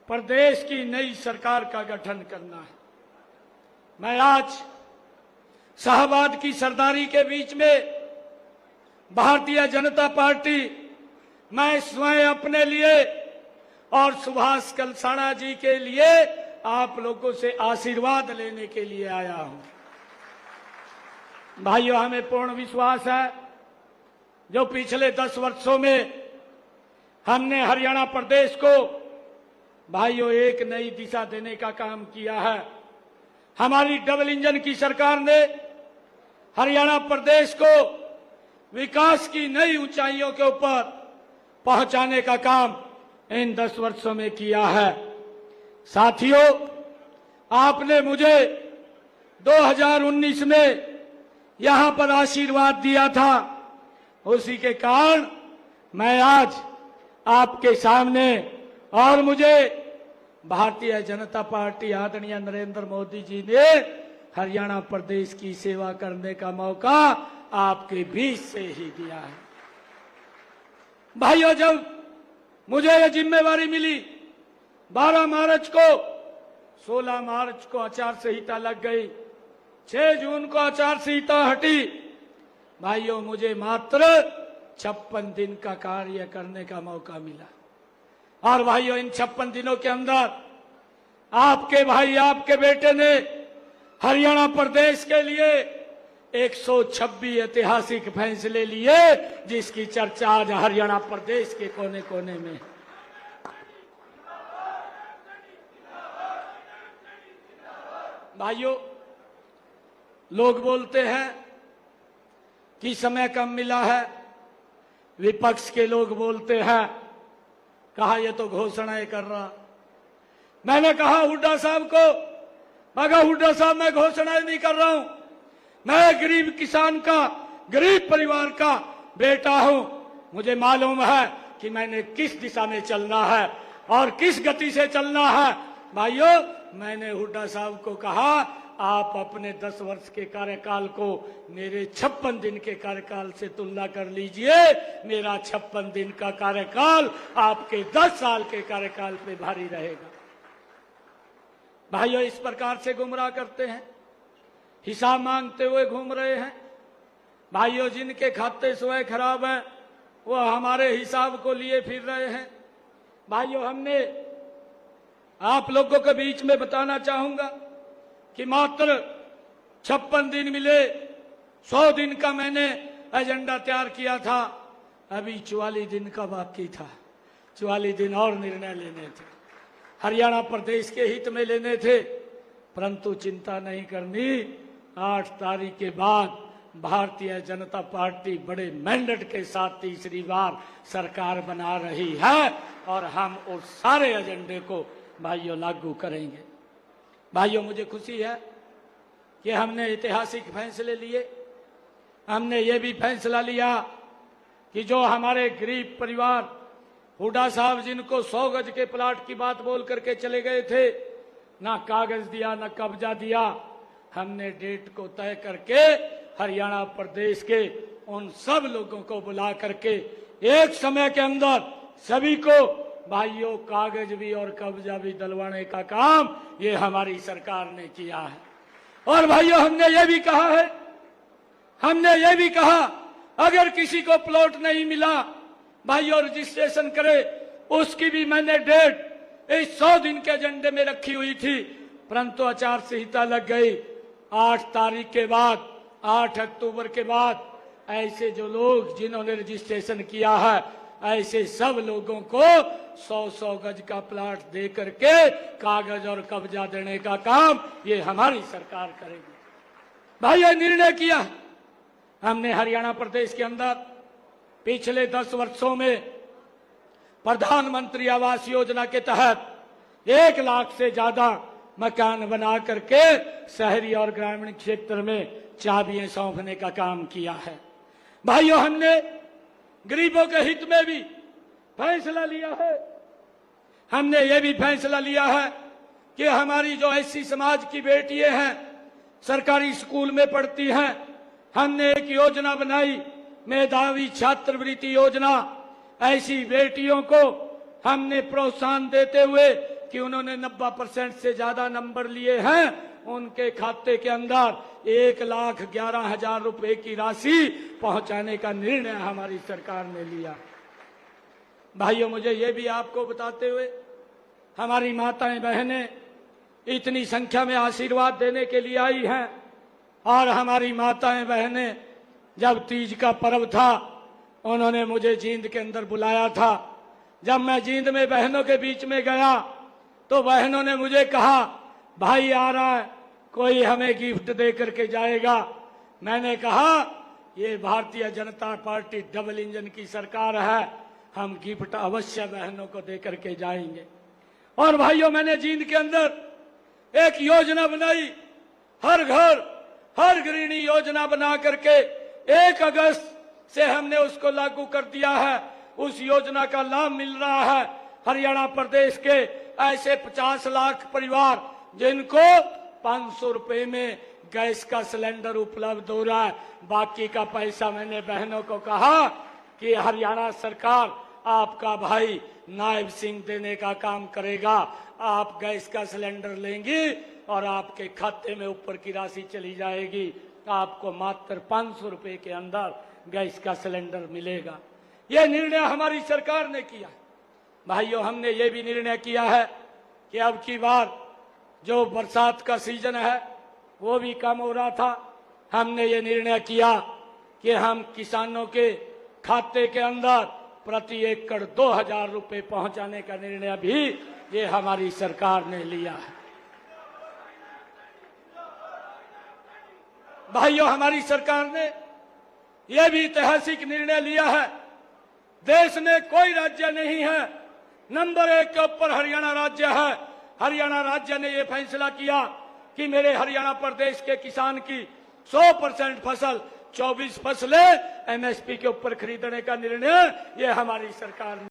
प्रदेश की नई सरकार का गठन करना है। मैं आज शाहबाद की सरदारी के बीच में भारतीय जनता पार्टी, मैं स्वयं अपने लिए और सुभाष कलसाड़ा जी के लिए आप लोगों से आशीर्वाद लेने के लिए आया हूं। भाइयों, हमें पूर्ण विश्वास है जो पिछले 10 वर्षों में हमने हरियाणा प्रदेश को भाइयों एक नई दिशा देने का काम किया है। हमारी डबल इंजन की सरकार ने हरियाणा प्रदेश को विकास की नई ऊंचाइयों के ऊपर पहुंचाने का काम इन 10 वर्षों में किया है। साथियों, आपने मुझे 2019 में यहां पर आशीर्वाद दिया था, उसी के कारण मैं आज आपके सामने, और मुझे भारतीय जनता पार्टी आदरणीय नरेंद्र मोदी जी ने हरियाणा प्रदेश की सेवा करने का मौका आपके बीच से ही दिया है। भाइयों, जब मुझे यह जिम्मेवारी मिली 12 मार्च को, 16 मार्च को आचार संहिता लग गई, 6 जून को आचार संहिता हटी। भाइयों, मुझे मात्र 56 दिन का कार्य करने का मौका मिला। और भाइयों, इन 56 दिनों के अंदर आपके भाई, आपके बेटे ने हरियाणा प्रदेश के लिए 126 ऐतिहासिक फैसले लिए, जिसकी चर्चा आज हरियाणा प्रदेश के कोने कोने में। भाइयों, लोग बोलते हैं कि समय कम मिला है, विपक्ष के लोग बोलते हैं कहा ये तो घोषणाएं कर रहा। मैंने कहा हुड्डा साहब को, मगर हुड्डा साहब मैं घोषणाएं नहीं कर रहा हूं, मैं गरीब किसान का, गरीब परिवार का बेटा हूं। मुझे मालूम है कि मैंने किस दिशा में चलना है और किस गति से चलना है। भाइयों, मैंने हुड्डा साहब को कहा आप अपने 10 वर्ष के कार्यकाल को मेरे 56 दिन के कार्यकाल से तुलना कर लीजिए। मेरा 56 दिन का कार्यकाल आपके 10 साल के कार्यकाल पे भारी रहेगा। भाइयों, इस प्रकार से गुमराह करते हैं, हिसाब मांगते हुए घूम रहे हैं। भाइयों, जिनके खाते स्वयं खराब हैं वो हमारे हिसाब को लिए फिर रहे हैं। भाइयों, हमने आप लोगों के बीच में बताना चाहूंगा कि मात्र 56 दिन मिले, 100 दिन का मैंने एजेंडा तैयार किया था, अभी 44 दिन का बाकी था। 44 दिन और निर्णय लेने थे, हरियाणा प्रदेश के हित में लेने थे। परंतु चिंता नहीं करनी, 8 तारीख के बाद भारतीय जनता पार्टी बड़े मैंडेट के साथ तीसरी बार सरकार बना रही है और हम उस सारे एजेंडे को भाइयों लागू करेंगे। भाइयों, मुझे खुशी है कि हमने ऐतिहासिक फैसले लिए। हमने ये भी फैसला लिया कि जो हमारे गरीब परिवार, हुड्डा साहब जिनको 100 गज के प्लाट की बात बोल करके चले गए थे, ना कागज दिया ना कब्जा दिया, हमने डेट को तय करके हरियाणा प्रदेश के उन सब लोगों को बुला करके एक समय के अंदर सभी को भाइयों कागज भी और कब्जा भी दिलवाने का काम ये हमारी सरकार ने किया है। और भाइयों, हमने ये भी कहा अगर किसी को प्लॉट नहीं मिला भाइयों रजिस्ट्रेशन करे, उसकी भी मैंने डेट इस 100 दिन के एजेंडे में रखी हुई थी। परंतु आचार संहिता लग गई। 8 तारीख के बाद, 8 अक्टूबर के बाद ऐसे जो लोग जिन्होंने रजिस्ट्रेशन किया है, ऐसे सब लोगों को 100-100 गज का प्लाट दे करके कागज और कब्जा देने का काम ये हमारी सरकार करेगी। भाई, ये निर्णय किया हमने हरियाणा प्रदेश के अंदर पिछले 10 वर्षों में प्रधानमंत्री आवास योजना के तहत 1 लाख से ज्यादा मकान बना करके शहरी और ग्रामीण क्षेत्र में चाबियां सौंपने का काम किया है। भाइयों, हमने गरीबों के हित में भी फैसला लिया है। हमने ये भी फैसला लिया है कि हमारी जो ऐसी समाज की बेटियां हैं, सरकारी स्कूल में पढ़ती हैं, हमने एक योजना बनाई, मेधावी छात्रवृत्ति योजना। ऐसी बेटियों को हमने प्रोत्साहन देते हुए कि उन्होंने 90% से ज्यादा नंबर लिए हैं, उनके खाते के अंदर 1,11,000 रुपए की राशि पहुंचाने का निर्णय हमारी सरकार ने लिया। भाइयों, मुझे ये भी आपको बताते हुए, हमारी माताएं बहनें इतनी संख्या में आशीर्वाद देने के लिए आई हैं, और हमारी माताएं बहनें जब तीज का पर्व था, उन्होंने मुझे जींद के अंदर बुलाया था। जब मैं जींद में बहनों के बीच में गया तो बहनों ने मुझे कहा, भाई आ रहा है, कोई हमें गिफ्ट दे करके जाएगा। मैंने कहा, ये Bharatiya Janata party double engine की सरकार है, हम गिफ्ट अवश्य बहनों को दे करके जाएंगे। और भाइयों, मैंने जींद के अंदर एक योजना बनाई, हर घर हर गृहिणी योजना बना करके 1 अगस्त से हमने उसको लागू कर दिया है। उस योजना का लाभ मिल रहा है हरियाणा प्रदेश के ऐसे 50 लाख परिवार जिनको 500 रुपए में गैस का सिलेंडर उपलब्ध हो रहा है। बाकी का पैसा मैंने बहनों को कहा कि हरियाणा सरकार आपका भाई नायब सिंह देने का काम करेगा। आप गैस का सिलेंडर लेंगी और आपके खाते में ऊपर की राशि चली जाएगी, आपको मात्र 500 रुपए के अंदर गैस का सिलेंडर मिलेगा। यह निर्णय हमारी सरकार ने किया। भाइयों, हमने ये भी निर्णय किया है कि अब की बार जो बरसात का सीजन है वो भी कम हो रहा था, हमने ये निर्णय किया कि हम किसानों के खाते के अंदर प्रति एकड़ 2,000 रुपए पहुंचाने का निर्णय भी ये हमारी सरकार ने लिया है। भाइयों, हमारी सरकार ने यह भी ऐतिहासिक निर्णय लिया है, देश में कोई राज्य नहीं है, नंबर 1 के ऊपर हरियाणा राज्य है। हरियाणा राज्य ने यह फैसला किया कि मेरे हरियाणा प्रदेश के किसान की 100% फसल 24 फसलें एमएसपी के ऊपर खरीदने का निर्णय ये हमारी सरकार ने